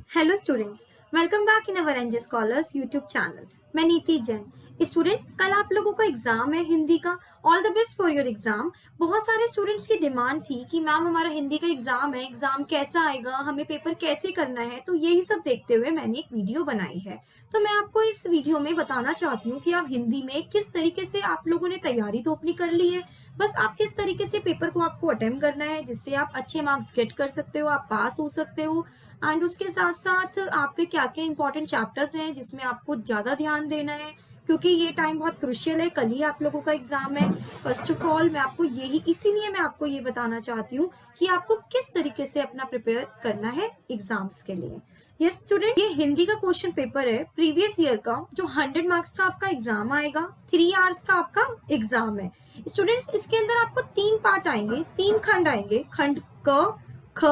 Hello students, welcome back in our NJ scholars YouTube channel. मैं नीति Jain. Students, कल आप लोगों का एग्जाम है हिंदी का। All the best for your exam. बहुत सारे स्टूडेंट्स की डिमांड थी कि मैम हमारा हिंदी का एग्जाम है, एग्जाम कैसा आएगा, हमें पेपर कैसे करना है। तो यही सब देखते हुए मैंने एक वीडियो बनाई है। तो मैं आपको इस वीडियो में बताना चाहती हूँ कि आप हिंदी में किस तरीके से आप लोगों ने तैयारी तो अपनी कर ली है, बस आप किस तरीके से पेपर को आपको अटेम्प्ट करना है जिससे आप अच्छे मार्क्स गेट कर सकते हो, आप पास हो सकते हो। एंड उसके साथ साथ आपके क्या क्या इंपॉर्टेंट चैप्टर्स हैं जिसमें आपको ज़्यादा ध्यान देना है, क्योंकि ये टाइम बहुत क्रुशियल है। कल ही आप लोगों का एग्जाम है। फर्स्ट ऑफ ऑल मैं आपको इसीलिए मैं आपको ये बताना चाहती हूँ कि आपको किस तरीके से अपना प्रिपेयर करना है एग्जाम्स के लिए। ये स्टूडेंट, ये हिंदी का क्वेश्चन पेपर है प्रीवियस ईयर का, जो 100 मार्क्स का आपका एग्जाम आएगा। 3 आवर्स का आपका एग्जाम है। स्टूडेंट्स, इसके अंदर आपको 3 पार्ट आएंगे, 3 खंड आएंगे, खंड क, ख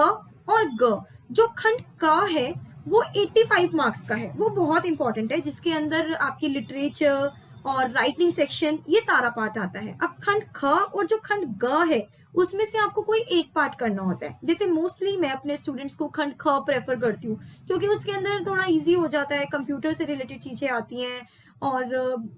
और ग। जो खंड क है वो 85 मार्क्स का है, वो बहुत इंपॉर्टेंट है, जिसके अंदर आपकी लिटरेचर और राइटिंग सेक्शन ये सारा पार्ट आता है। अब खंड ख और जो खंड ग है उसमें से आपको कोई एक पार्ट करना होता है। जैसे मोस्टली मैं अपने स्टूडेंट्स को खंड ख प्रेफर करती हूँ, क्योंकि उसके अंदर थोड़ा इजी हो जाता है, कंप्यूटर से रिलेटेड चीजें आती हैं और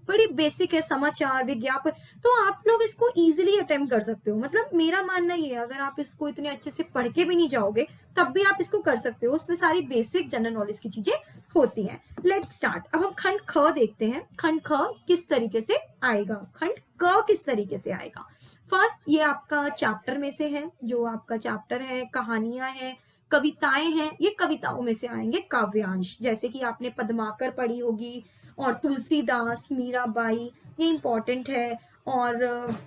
बड़ी बेसिक है, समाचार विज्ञापन। तो आप लोग इसको इजीली अटेम्प्ट कर सकते हो। मतलब मेरा मानना ये है, अगर आप इसको इतने अच्छे से पढ़ के भी नहीं जाओगे तब भी आप इसको कर सकते हो। उसमें सारी बेसिक जनरल नॉलेज की चीजें होती हैं। Let's start. अब हम खंड ख देखते हैं। खंड ख किस तरीके से आएगा, खंड क किस तरीके से आएगा। फर्स्ट, ये आपका चैप्टर में से है। जो आपका चैप्टर है, कहानियां हैं, कविताएं हैं, ये कविताओं में से आएंगे काव्यांश। जैसे कि आपने पद्माकर पढ़ी होगी और तुलसीदास, मीराबाई, ये इंपॉर्टेंट है। और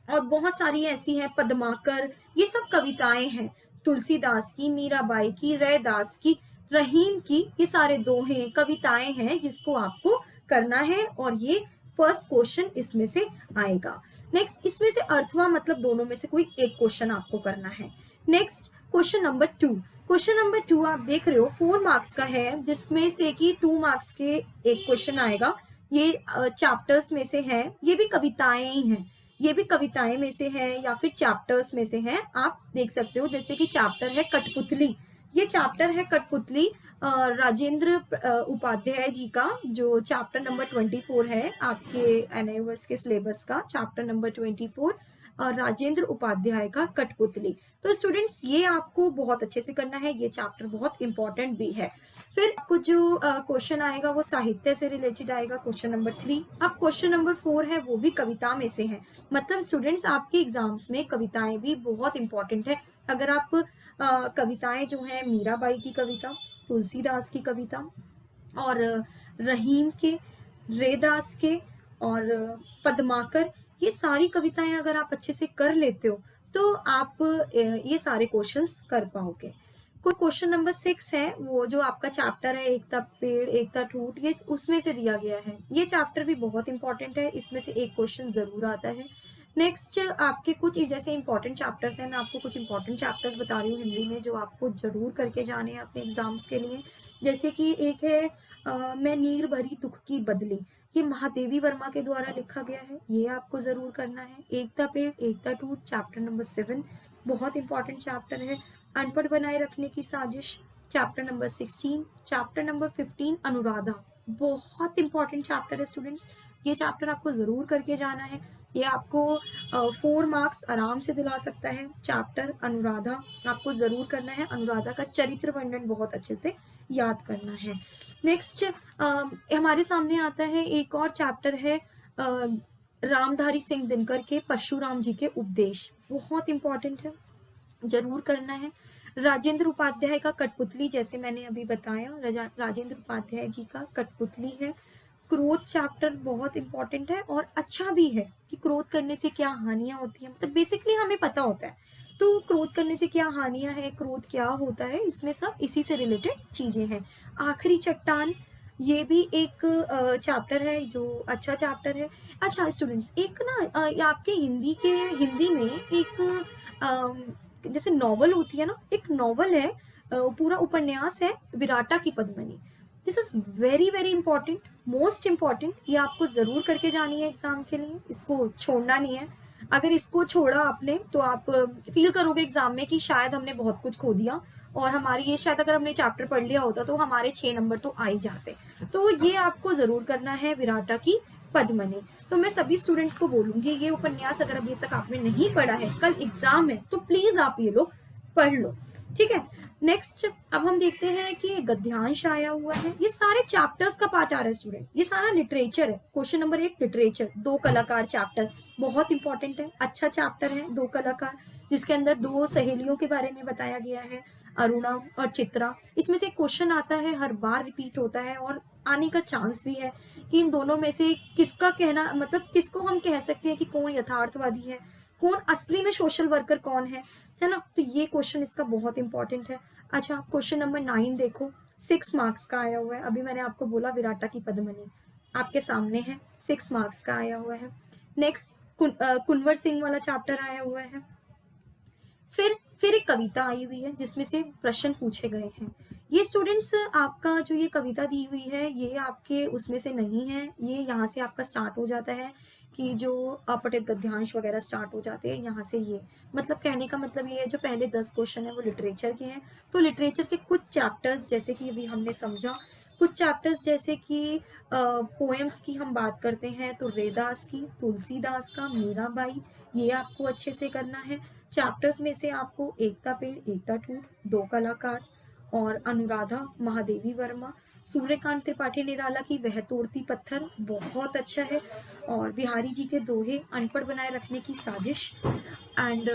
बहुत सारी ऐसी हैं, पद्माकर, ये सब कविताएं हैं। तुलसीदास की, मीराबाई की, रैदास की, रहीम की, ये सारे दोहे कविताएं हैं जिसको आपको करना है। और ये फर्स्ट क्वेश्चन इसमें से आएगा। नेक्स्ट, इसमें से अर्थवा मतलब दोनों में से कोई एक क्वेश्चन आपको करना है। Next, question number 2। Question number 2 आप देख रहे हो 4 मार्क्स का है, जिसमें से कि 2 मार्क्स के एक क्वेश्चन आएगा। ये चैप्टर्स में से है, ये भी कविताएं ही हैं। ये भी कविताएं में से है या फिर चैप्टर्स में से है, आप देख सकते हो। जैसे कि चैप्टर है कठपुतली। ये चैप्टर है कठपुतली, राजेंद्र उपाध्याय जी का, जो चैप्टर नंबर 24 है आपके एनआईओएस के सिलेबस का। चैप्टर नंबर 24 राजेंद्र उपाध्याय का कठपुतली। तो स्टूडेंट्स, ये आपको बहुत अच्छे से करना है, ये चैप्टर बहुत इंपॉर्टेंट भी है। फिर आपको जो क्वेश्चन आएगा वो साहित्य से रिलेटेड आएगा, क्वेश्चन नंबर 3। अब क्वेश्चन नंबर 4 है, वो भी कविता में से है। मतलब स्टूडेंट्स, आपके एग्जाम्स में कविताएं भी बहुत इंपॉर्टेंट है। अगर आप कविताएं जो है, मीराबाई की कविता, तुलसीदास की कविता और रहीम के, रैदास के और पद्माकर, ये सारी कविताएं अगर आप अच्छे से कर लेते हो तो आप ये सारे क्वेश्चंस कर पाओगे। क्वेश्चन नंबर 6 है, वो जो आपका चैप्टर है एकता पेड़ एकता ठूठ, ये उसमें से दिया गया है। ये चैप्टर भी बहुत इंपॉर्टेंट है, इसमें से एक क्वेश्चन जरूर आता है। नेक्स्ट, आपके कुछ जैसे इंपॉर्टेंट चैप्टर्स हैं, मैं आपको कुछ इंपॉर्टेंट चैप्टर्स बता रही हूँ हिंदी में जो आपको जरूर करके जाने हैं अपने एग्जाम्स के लिए। जैसे कि एक है मैं नीर भरी दुख की बदली, ये महादेवी वर्मा के द्वारा लिखा गया है, ये आपको जरूर करना है। एकता पेड़ एकता टूट, चैप्टर नंबर 7, बहुत इंपॉर्टेंट चैप्टर है। अनपढ़ बनाए रखने की साजिश, chapter number 16। Chapter number 15 Anuradha, बहुत इंपॉर्टेंट चैप्टर है स्टूडेंट्स, ये चैप्टर आपको जरूर करके जाना है। ये आपको 4 मार्क्स आराम से दिला सकता है। चैप्टर अनुराधा आपको जरूर करना है, अनुराधा का चरित्र वर्णन बहुत अच्छे से याद करना है। नेक्स्ट, हमारे सामने आता है एक और चैप्टर है, रामधारी सिंह दिनकर के परशुराम जी के उपदेश, बहुत इंपॉर्टेंट है, जरूर करना है। राजेंद्र उपाध्याय का कठपुतली, जैसे मैंने अभी बताया, राजेंद्र उपाध्याय जी का कठपुतली है। क्रोध चैप्टर बहुत इंपॉर्टेंट है और अच्छा भी है कि क्रोध करने से क्या हानियां होती हैं, मतलब बेसिकली हमें पता होता है। तो क्रोध करने से क्या हानियां है, क्रोध क्या होता है, इसमें सब इसी से रिलेटेड चीजें हैं। आखिरी चट्टान, ये भी एक चैप्टर है जो अच्छा चैप्टर है। अच्छा स्टूडेंट्स, एक ना आपके हिंदी में एक जैसे नॉवल होती है ना, एक नॉवल है, पूरा उपन्यास है, विराटा की Padmini. This is very very important, most important, ये आपको जरूर करके जानी है एग्जाम के लिए, इसको छोड़ना नहीं है। अगर इसको छोड़ा आपने तो आप फील करोगे एग्जाम में कि शायद हमने बहुत कुछ खो दिया। और हमारी ये शायद अगर हमने चैप्टर पढ़ लिया होता तो हमारे 6 नंबर तो आ ही जाते। तो ये आपको जरूर करना है, विराटा की पद्मनी। तो मैं सभी स्टूडेंट्स को बोलूंगी ये उपन्यास अगर अभी तक आपने नहीं पढ़ा है, कल एग्जाम है तो प्लीज आप ये लोग पढ़ लो, ठीक है। नेक्स्ट अब हम देखते हैं कि गद्यांश आया हुआ है, ये सारे चैप्टर्स का पार्ट आ रहा है स्टूडेंट, ये सारा लिटरेचर है। क्वेश्चन नंबर 1 लिटरेचर, दो कलाकार चैप्टर बहुत इंपॉर्टेंट है, अच्छा चैप्टर है दो कलाकार, जिसके अंदर दो सहेलियों के बारे में बताया गया है, अरुणा और चित्रा। इसमें से क्वेश्चन आता है, हर बार रिपीट होता है और आने का चांस भी है कि इन दोनों में से किसका कहना, मतलब किसको हम कह सकते हैं कि कौन यथार्थवादी है, कौन असली में सोशल वर्कर कौन है ना। तो ये क्वेश्चन इसका बहुत इंपॉर्टेंट है। अच्छा क्वेश्चन नंबर 9 देखो, 6 मार्क्स का आया हुआ है। अभी मैंने आपको बोला विराटा की पद्मनी आपके सामने है, 6 मार्क्स का आया हुआ है। नेक्स्ट कुंवर सिंह वाला चैप्टर आया हुआ है। फिर एक कविता आई हुई है जिसमें से प्रश्न पूछे गए हैं। ये स्टूडेंट्स आपका जो ये कविता दी हुई है ये आपके उसमें से नहीं है, ये यहाँ से आपका स्टार्ट हो जाता है कि जो अपठित गद्यांश वगैरह स्टार्ट हो जाते हैं यहाँ से। ये मतलब कहने का मतलब ये है जो पहले 10 क्वेश्चन है वो लिटरेचर के हैं। तो लिटरेचर के कुछ चैप्टर्स जैसे कि अभी हमने समझा, कुछ चैप्टर्स जैसे कि पोएम्स की हम बात करते हैं तो रेदास की, तुलसीदास का, मीराबाई, ये आपको अच्छे से करना है। चैप्टर्स में से आपको एकता पेड़ एकता टूट, दो कलाकार और अनुराधा महादेवी वर्मा, सूर्यकांत त्रिपाठी निराला की वह तोड़ती पत्थर बहुत अच्छा है, और बिहारी जी के दोहे, अनपढ़ बनाए रखने की साजिश, एंड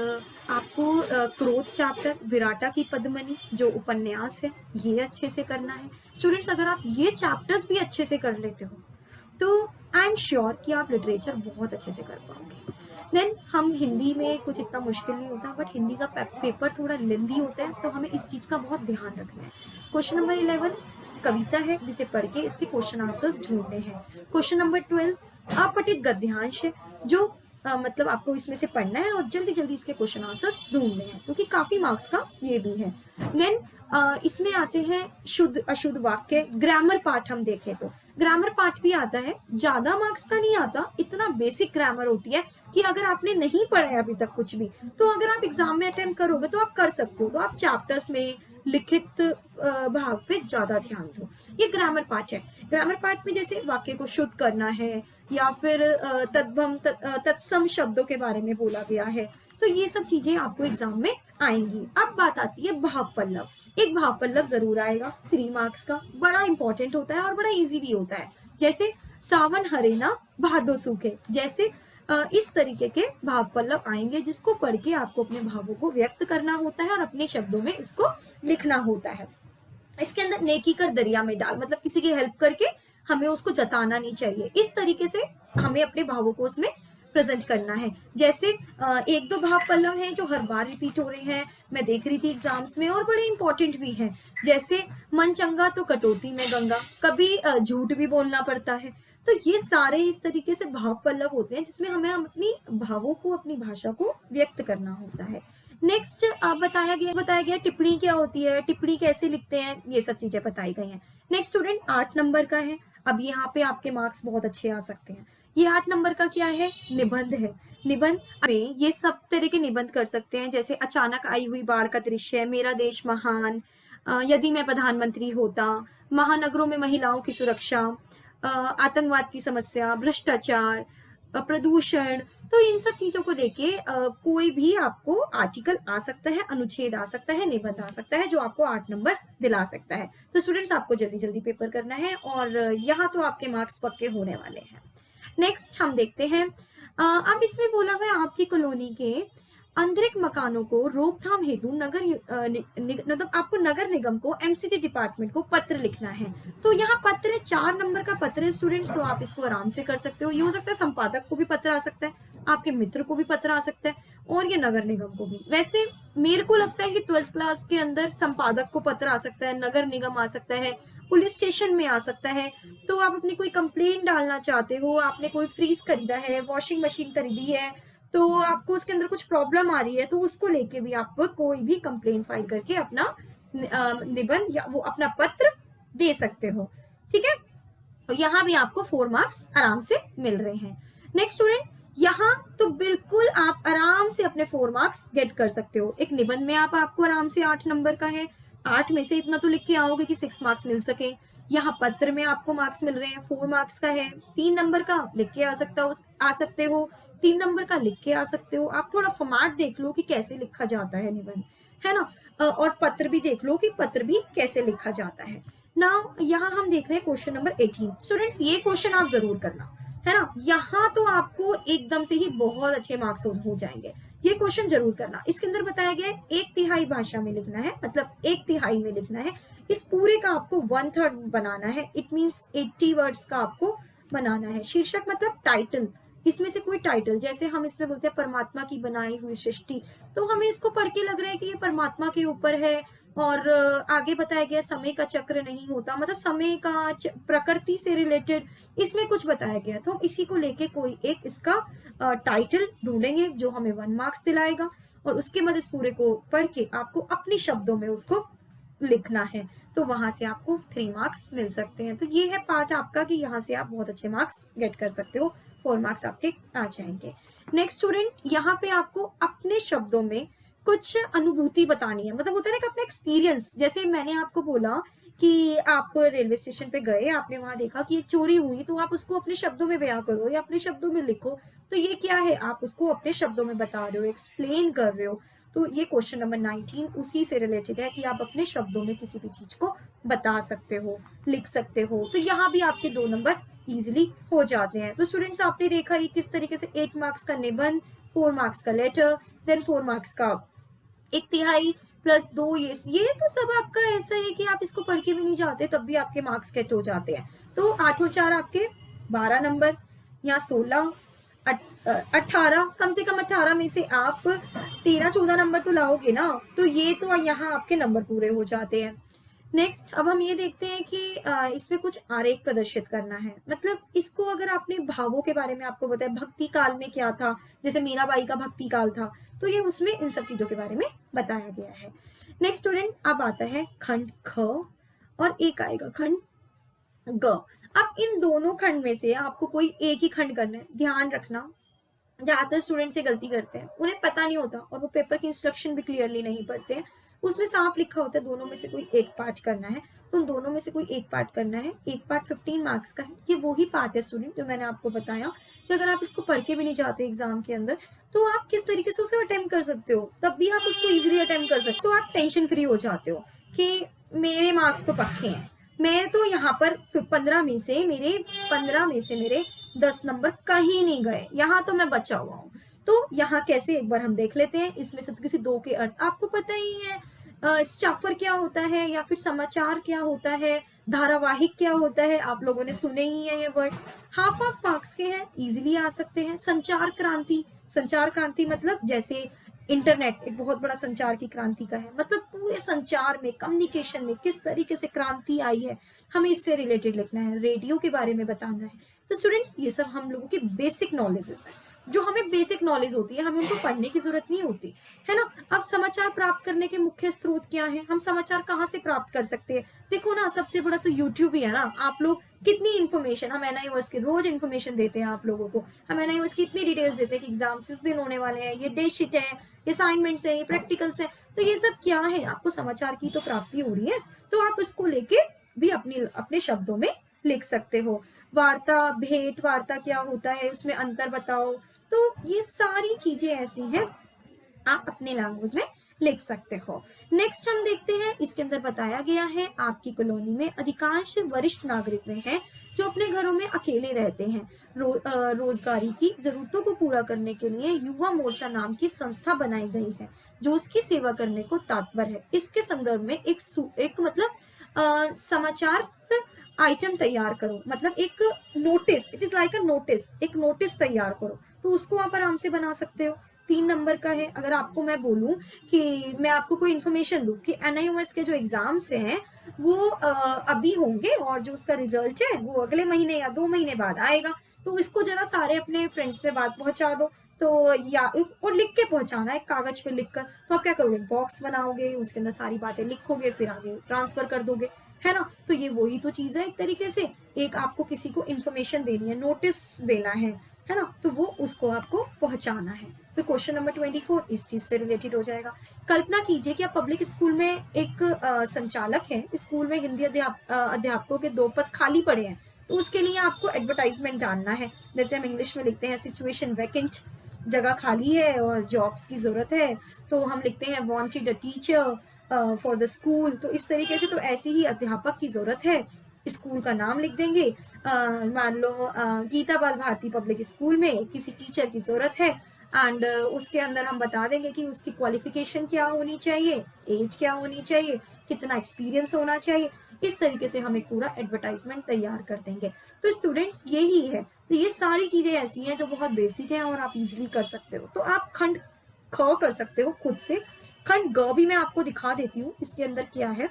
आपको क्रोध चैप्टर, विराटा की पद्मनी जो उपन्यास है ये अच्छे से करना है। स्टूडेंट्स अगर आप ये चैप्टर्स भी अच्छे से कर लेते हो तो आई एम श्योर कि आप लिटरेचर बहुत अच्छे से कर पाओगे। देन हम हिंदी में कुछ इतना मुश्किल नहीं होता, बट हिंदी का पेपर थोड़ा लेंदी होता है तो हमें इस चीज का बहुत ध्यान रखना है। क्वेश्चन नंबर 11 कविता है जिसे पढ़ के इसके क्वेश्चन आंसर्स ढूंढने हैं। क्वेश्चन नंबर 12 अपठित गद्यांश है जो मतलब आपको इसमें से पढ़ना है और जल्दी जल्दी इसके क्वेश्चन आंसर्स ढूंढने हैं क्योंकि काफी मार्क्स का ये भी है। देन इसमें आते हैं शुद्ध अशुद्ध वाक्य, ग्रामर पार्ट हम देखें तो ग्रामर पार्ट भी आता है, ज्यादा मार्क्स का नहीं आता, इतना बेसिक ग्रामर होती है कि अगर आपने नहीं पढ़ा है अभी तक कुछ भी तो अगर आप एग्जाम में अटेम्प्ट करोगे तो आप कर सकते हो। तो आप चैप्टर्स में लिखित भाग पे ज्यादा ध्यान दो। ये ग्रामर पार्ट है। ग्रामर पार्ट में जैसे वाक्य को शुद्ध करना है या फिर तत्सम शब्दों के बारे में बोला गया है, तो ये सब चीजें आपको एग्जाम में आएंगी। अब बात आती है भाव पल्लव। एक भाव पल्लव जरूर आएगा 3 मार्क्स का, बड़ा इंपॉर्टेंट होता है और बड़ा इजी भी होता है। जैसे सावन हरेना भादो सूखे, जैसे इस तरीके के भाव पल्लव आएंगे जिसको पढ़ के आपको अपने भावों को व्यक्त करना होता है और अपने शब्दों में इसको लिखना होता है। इसके अंदर नेकी कर दरिया में डाल, मतलब किसी की हेल्प करके हमें उसको जताना नहीं चाहिए, इस तरीके से हमें अपने भावों को उसमें प्रेजेंट करना है। जैसे एक दो भाव पल्लव हैं जो हर बार रिपीट हो रहे हैं, मैं देख रही थी एग्जाम्स में और बड़े इंपॉर्टेंट भी हैं। जैसे मन चंगा तो कटौती में गंगा, कभी झूठ भी बोलना पड़ता है। तो ये सारे इस तरीके से भाव पल्लव होते हैं जिसमें हमें अपनी भावों को, अपनी भाषा को व्यक्त करना होता है। नेक्स्ट बताया गया टिप्पणी क्या होती है, टिप्पणी कैसे लिखते हैं, ये सब चीजें बताई गई हैं। नेक्स्ट स्टूडेंट 8 नंबर का है। अब यहाँ पे आपके मार्क्स बहुत अच्छे आ सकते हैं। ये 8 नंबर का क्या है, निबंध है। निबंध में ये सब तरह के निबंध कर सकते हैं, जैसे अचानक आई हुई बाढ़ का दृश्य, मेरा देश महान, यदि मैं प्रधानमंत्री होता, महानगरों में महिलाओं की सुरक्षा, आतंकवाद की समस्या, भ्रष्टाचार, प्रदूषण। तो इन सब चीजों को लेके कोई भी आपको आर्टिकल आ सकता है, अनुच्छेद आ सकता है, निबंध आ सकता है जो आपको 8 नंबर दिला सकता है। तो स्टूडेंट्स आपको जल्दी जल्दी पेपर करना है और यहाँ तो आपके मार्क्स पक्के होने वाले हैं। नेक्स्ट हम देखते हैं, अब इसमें बोला हुआ है आपकी कॉलोनी के आंतरिक मकानों को रोकथाम हेतु मतलब आपको नगर निगम को, एमसीडी डिपार्टमेंट को पत्र लिखना है। तो यहाँ पत्र 4 नंबर का पत्र है स्टूडेंट्स, तो आप इसको आराम से कर सकते हो। ये हो सकता है संपादक को भी पत्र आ सकता है, आपके मित्र को भी पत्र आ सकता है और ये नगर निगम को भी। वैसे मेरे को लगता है कि 12th क्लास के अंदर संपादक को पत्र आ सकता है, नगर निगम आ सकता है, पुलिस स्टेशन में आ सकता है। तो आप अपनी कोई कंप्लेंट डालना चाहते हो, आपने कोई फ्रीज खरीदा है, वॉशिंग मशीन खरीदी है, तो आपको उसके अंदर कुछ प्रॉब्लम आ रही है, तो उसको लेके भी आप कोई भी कंप्लेंट फाइल करके अपना निबंध या वो अपना पत्र दे सकते हो। ठीक है, तो यहाँ भी आपको 4 मार्क्स आराम से मिल रहे हैं। नेक्स्ट स्टूडेंट, यहाँ तो बिल्कुल आप आराम से अपने 4 मार्क्स गेट कर सकते हो। एक निबंध में आपको आराम से 8 नंबर का है, 8 में से इतना तो लिख के आओगे कि 6 मार्क्स मिल सके। यहाँ पत्र में आपको मार्क्स मिल रहे हैं, 4 मार्क्स का है, 3 नंबर का लिख के आ सकते हो, 3 नंबर का लिख के आ सकते हो। आप थोड़ा फॉर्मेट देख लो कि कैसे लिखा जाता है निबंध, है ना? और पत्र भी देख लो कि पत्र भी कैसे लिखा जाता है। नाउ यहाँ हम देख रहे हैं क्वेश्चन नंबर 18। स्टूडेंट्स, ये क्वेश्चन आप जरूर करना, है ना? यहाँ तो आपको एकदम से ही बहुत अच्छे मार्क्स हो जाएंगे। ये क्वेश्चन जरूर करना। इसके अंदर बताया गया है 1/3 भाषा में लिखना है, मतलब 1/3 में लिखना है। इस पूरे का आपको 1/3 बनाना है। इट मीन्स 80 वर्ड्स का आपको बनाना है। शीर्षक मतलब टाइटल, इसमें से कोई टाइटल, जैसे हम इसमें बोलते हैं परमात्मा की बनाई हुई सृष्टि, तो हमें इसको पढ़ के लग रहा है कि ये परमात्मा के ऊपर है। और आगे बताया गया समय का चक्र नहीं होता, मतलब समय का प्रकृति से रिलेटेड इसमें कुछ बताया गया। तो हम इसी को लेके कोई एक इसका टाइटल ढूंढेंगे जो हमें 1 मार्क्स दिलाएगा, और उसके बाद इस पूरे को पढ़ के आपको अपने शब्दों में उसको लिखना है। तो वहां से आपको 3 मार्क्स मिल सकते हैं। तो ये है पार्ट आपका कि यहाँ से आप बहुत अच्छे मार्क्स गेट कर सकते हो, 4 मार्क्स आपके आ जाएंगे। नेक्स्ट स्टूडेंट, यहाँ पे आपको अपने शब्दों में कुछ अनुभूति बतानी है, मतलब होता है ना कि अपना एक्सपीरियंस। जैसे मैंने आपको बोला कि आप रेलवे स्टेशन पे गए, आपने वहां देखा कि एक चोरी हुई, तो आप उसको अपने शब्दों में बयां करो या अपने शब्दों में लिखो। तो ये क्या है, आप उसको अपने शब्दों में बता रहे हो, एक्सप्लेन कर रहे हो। तो ये क्वेश्चन नंबर 19 उसी से रिलेटेड है कि आप अपने शब्दों में किसी भी चीज को बता सकते हो, लिख सकते हो। तो यहाँ भी आपके 2 नंबर इजिली हो जाते हैं। तो स्टूडेंट्स, आपने देखा ये किस तरीके से 8 मार्क्स का निबंध, 4 मार्क्स का लेटर, देन 4 मार्क्स का 1/3 प्लस 2, ये तो सब आपका ऐसा है कि आप इसको पढ़ के भी नहीं जाते तब भी आपके मार्क्स गेट हो जाते हैं। तो 8 और 4 आपके 12 नंबर, यहाँ 16, 18, कम से कम 18 में से आप 13-14 नंबर तो लाओगे ना, तो ये तो यहाँ आपके नंबर पूरे हो जाते हैं। नेक्स्ट, अब हम ये देखते हैं कि इसमें कुछ आरेख प्रदर्शित करना है। मतलब इसको अगर आपने भावों के बारे में आपको बताया, भक्ति काल में क्या था, जैसे मीराबाई का भक्ति काल था, तो ये उसमें इन सब चीजों के बारे में बताया गया है। नेक्स्ट स्टूडेंट, अब आता है खंड ख, और एक आएगा खंड ग। अब इन दोनों खंड में से आपको कोई एक ही खंड करना है। ध्यान रखना, ज्यादातर स्टूडेंट से गलती करते हैं, उन्हें पता नहीं होता और वो पेपर की इंस्ट्रक्शन भी क्लियरली नहीं पढ़ते हैं। उसमें साफ लिखा होता है दोनों में से कोई एक पार्ट करना है, तो उन दोनों में से कोई एक पार्ट करना है। एक पार्ट 15 मार्क्स का है। ये वही पार्ट है स्टूडेंट जो मैंने आपको बताया कि अगर आप इसको पढ़ के भी नहीं जाते एग्जाम के अंदर, तो आप किस तरीके से उसे अटेम्प्ट कर सकते हो, तब भी आप उसको इजिली अटेम्प्ट कर सकते हो। तो आप टेंशन फ्री हो जाते हो कि मेरे मार्क्स तो पक्के हैं, मैं तो यहाँ पर 15 में से मेरे 10 नंबर कहीं नहीं गए, यहाँ तो मैं बचा हुआ हूँ। तो यहाँ कैसे, एक बार हम देख लेते हैं। इसमें से किसी दो के अर्थ आपको पता ही है। स्टफर क्या होता है, या फिर समाचार क्या होता है, धारावाहिक क्या होता है, आप लोगों ने सुने ही है ये वर्ड। हाफ हाफ मार्क्स के हैं, इजिली आ सकते हैं। संचार क्रांति मतलब जैसे इंटरनेट एक बहुत बड़ा संचार की क्रांति का है, मतलब पूरे संचार में, कम्युनिकेशन में किस तरीके से क्रांति आई है, हमें इससे रिलेटेड लिखना है। रेडियो के बारे में बताना है। तो स्टूडेंट्स, ये सब हम लोगों की बेसिक नॉलेजेस है, जो हमें बेसिक नॉलेज होती है, हमें उनको पढ़ने की जरूरत नहीं होती, है ना? अब समाचार प्राप्त करने के मुख्य स्रोत क्या है, हम समाचार कहाँ से प्राप्त कर सकते हैं? देखो ना, सबसे बड़ा तो यूट्यूब ही है ना। आप लोग कितनी इन्फॉर्मेशन, हम एनआईओएस के रोज इन्फॉर्मेशन देते हैं आप लोगों को। हम एनआईओएस की इतनी डिटेल्स देते हैं कि एग्जाम्स इस दिन होने वाले हैं, ये डे शीट है, ये असाइनमेंट्स है, ये प्रैक्टिकल्स है। तो ये सब क्या है, आपको समाचार की तो प्राप्ति हो रही है, तो आप इसको लेके भी अपने शब्दों में लिख सकते हो। वार्ता, भेंट वार्ता क्या होता है, उसमें अंतर बताओ। तो ये सारी चीजें ऐसी हैं, आप अपने लैंग्वेज में लिख सकते हो। नेक्स्ट हम देखते हैं, इसके अंदर बताया गया है आपकी कॉलोनी में अधिकांश वरिष्ठ नागरिक वे हैं जो अपने घरों में अकेले रहते हैं। रोजगारी की जरूरतों को पूरा करने के लिए युवा मोर्चा नाम की संस्था बनाई गई है जो उसकी सेवा करने को तत्पर है। इसके संदर्भ में एक मतलब समाचार आइटम तैयार करो, मतलब एक notice, it is like a notice, एक नोटिस तैयार करो। तो उसको आप आराम से बना सकते हो। 3 नंबर का है। अगर आपको मैं बोलूं कि मैं आपको कोई इन्फॉर्मेशन दूं कि एनआईओएस के जो एग्जाम्स हैं वो अभी होंगे और जो उसका रिजल्ट है वो अगले महीने या 2 महीने बाद आएगा, तो इसको जरा सारे अपने फ्रेंड्स में बात पहुंचा दो। तो या और लिख के पहुंचाना है कागज पे लिखकर। तो आप क्या करोगे, बॉक्स बनाओगे, उसके अंदर सारी बातें लिखोगे, फिर आगे ट्रांसफर कर दोगे, है ना? तो ये वही तो चीज है एक तरीके से। एक आपको किसी को इन्फॉर्मेशन देनी है, नोटिस देना है ना? तो वो उसको आपको पहुंचाना है। तो क्वेश्चन नंबर 24 इस चीज़ से रिलेटेड हो जाएगा। कल्पना कीजिए कि आप पब्लिक स्कूल में एक संचालक हैं, स्कूल में हिंदी अध्यापकों के 2 पद खाली पड़े हैं, तो उसके लिए आपको एडवर्टाइजमेंट डालना है। जैसे हम इंग्लिश में लिखते हैं सिचुएशन वैकेंट, जगह खाली है और जॉब्स की ज़रूरत है, तो हम लिखते हैं wanted a teacher for the school. तो इस तरीके से तो ऐसे ही अध्यापक की ज़रूरत है, स्कूल का नाम लिख देंगे। मान लो गीता बाल भारती पब्लिक स्कूल में किसी टीचर की ज़रूरत है, एंड उसके अंदर हम बता देंगे कि उसकी क्वालिफिकेशन क्या होनी चाहिए, एज क्या होनी चाहिए, कितना एक्सपीरियंस होना चाहिए। इस तरीके से हम एक पूरा एडवर्टाइजमेंट तैयार कर देंगे। तो स्टूडेंट्स यही है, तो ये सारी चीज़ें ऐसी हैं जो बहुत बेसिक हैं और आप इजीली कर सकते हो। तो आप खंड ख कर सकते हो खुद से, खंड ग भी मैं आपको दिखा देती हूँ इसके अंदर क्या है।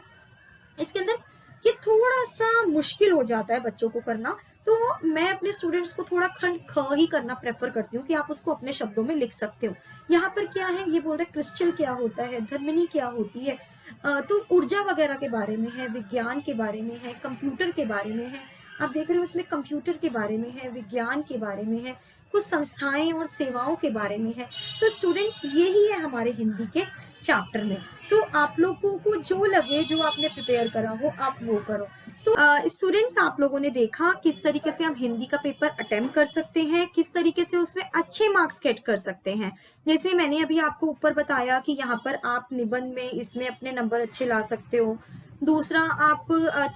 इसके अंदर ये थोड़ा-सा मुश्किल हो जाता है बच्चों को करना, तो मैं अपने स्टूडेंट्स को थोड़ा खंड ख ही करना प्रेफ़र करती हूँ कि आप उसको अपने शब्दों में लिख सकते हो। यहाँ पर क्या है, ये बोल रहे हैं क्रिस्टल क्या होता है, धर्मिणी क्या होती है, तो ऊर्जा वगैरह के बारे में है, विज्ञान के बारे में है, कंप्यूटर के बारे में है। आप देख रहे हो इसमें कंप्यूटर के बारे में है, विज्ञान के बारे में है, कुछ संस्थाएँ और सेवाओं के बारे में है। तो स्टूडेंट्स यही है हमारे हिंदी के चैप्टर में। तो आप लोगों को जो लगे, जो आपने प्रिपेयर करा हो, आप वो करो। तो स्टूडेंट्स आप लोगों ने देखा किस तरीके से हम हिंदी का पेपर अटेम्प्ट कर सकते हैं, किस तरीके से उसमें अच्छे मार्क्स गेट कर सकते हैं। जैसे मैंने अभी आपको ऊपर बताया कि यहाँ पर आप निबंध में इसमें अपने नंबर अच्छे ला सकते हो। दूसरा आप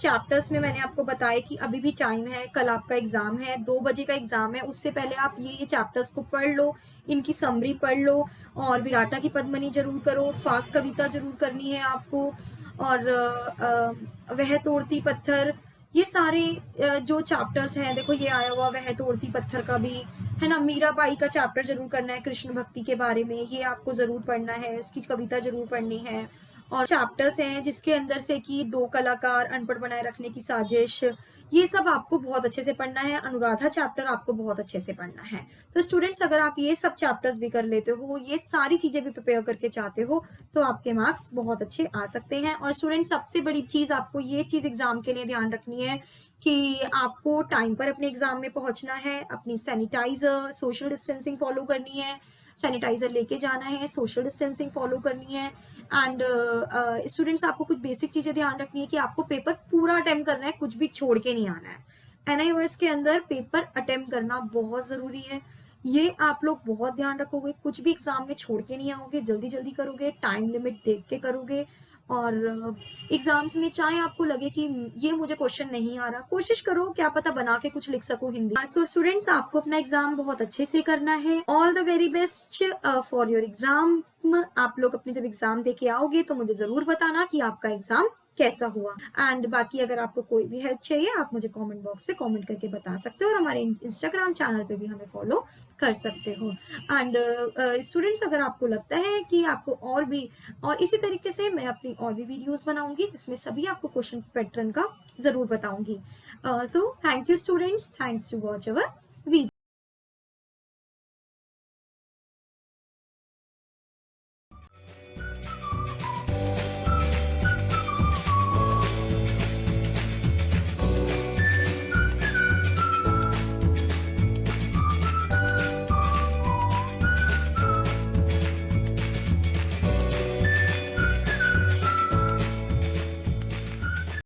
चैप्टर्स में मैंने आपको बताया कि अभी भी टाइम है, कल आपका एग्ज़ाम है, 2 बजे का एग्ज़ाम है, उससे पहले आप ये चैप्टर्स को पढ़ लो, इनकी समरी पढ़ लो और विराटा की पद्मिनी ज़रूर करो, फाक कविता ज़रूर करनी है आपको, और वह तोड़ती पत्थर, ये सारे जो चैप्टर्स हैं, देखो ये आया हुआ वह तोड़ती पत्थर का भी, है ना? मीराबाई का चैप्टर ज़रूर करना है, कृष्ण भक्ति के बारे में, ये आपको ज़रूर पढ़ना है, उसकी कविता ज़रूर पढ़नी है। और चैप्टर्स हैं जिसके अंदर से कि 2 कलाकार, अनपढ़ बनाए रखने की साजिश, ये सब आपको बहुत अच्छे से पढ़ना है। अनुराधा चैप्टर आपको बहुत अच्छे से पढ़ना है। तो स्टूडेंट्स अगर आप ये सब चैप्टर्स भी कर लेते हो, ये सारी चीज़ें भी प्रिपेयर करके चाहते हो, तो आपके मार्क्स बहुत अच्छे आ सकते हैं। और स्टूडेंट्स सबसे बड़ी चीज़ आपको ये चीज़ एग्ज़ाम के लिए ध्यान रखनी है कि आपको टाइम पर अपने एग्ज़ाम में पहुँचना है, अपनी सैनिटाइज़र, सोशल डिस्टेंसिंग फ़ॉलो करनी है, सैनिटाइज़र लेके जाना है, सोशल डिस्टेंसिंग फ़ॉलो करनी है। एंड स्टूडेंट्स आपको कुछ बेसिक चीज़ें ध्यान रखनी है कि आपको पेपर पूरा अटेम्प्ट करना है, कुछ भी छोड़ के नहीं आना है। एनआईओएस के अंदर पेपर अटेम्प्ट करना बहुत ज़रूरी है। ये आप लोग बहुत ध्यान रखोगे, कुछ भी एग्ज़ाम में छोड़ के नहीं आओगे, जल्दी-जल्दी करोगे, टाइम लिमिट देख के करोगे। और एग्ज़ाम्स में चाहे आपको लगे कि ये मुझे क्वेश्चन नहीं आ रहा, कोशिश करो क्या पता बना के कुछ लिख सको हिंदी। सो स्टूडेंट्स आपको अपना एग्ज़ाम बहुत अच्छे से करना है। All the very best for your exam. आप लोग अपने जब एग्ज़ाम दे के आओगे तो मुझे ज़रूर बताना कि आपका एग्ज़ाम कैसा हुआ। एंड बाकी अगर आपको कोई भी हेल्प चाहिए आप मुझे कमेंट बॉक्स पे कमेंट करके बता सकते हो और हमारे इंस्टाग्राम चैनल पे भी हमें फॉलो कर सकते हो। एंड स्टूडेंट्स अगर आपको लगता है कि आपको और इसी तरीके से मैं अपनी और भी वीडियोस बनाऊंगी जिसमें सभी आपको क्वेश्चन पैटर्न का ज़रूर बताऊंगी। तो thank you students, thanks to watch our